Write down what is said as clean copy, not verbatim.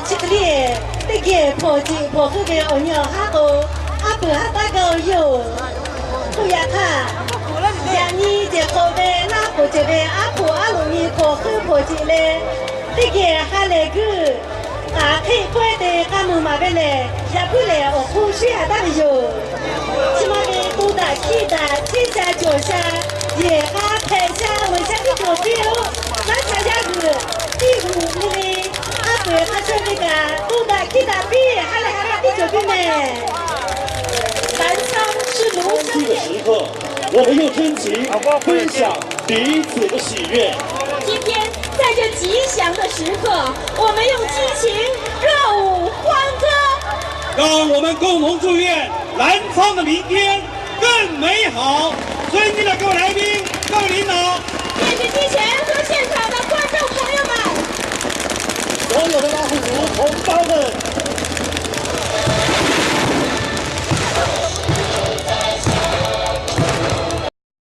这个咧，那个破镜破后边我娘哈个，阿伯哈大个有，不要看，像你这后边那破这边阿婆阿龙你破后破镜嘞，那个哈那个。啊，可以怪的，俺们嘛边嘞，也不来哦，湖水还大有，起码的都打起的，天下脚下，也哈台下，我下的脚边哦，那下下子，第五那个，阿伯他说那个都打起的比，还来还的脚边呢。南方是农山的时刻，我们用真情分享彼此的喜悦。今天在这吉祥的时刻，我们用激情热舞欢歌，让我们共同祝愿南方的明天更美好。尊敬的各位来宾、各位领导、电视机前和现场的观众朋友们，所有的拉祜族同胞们。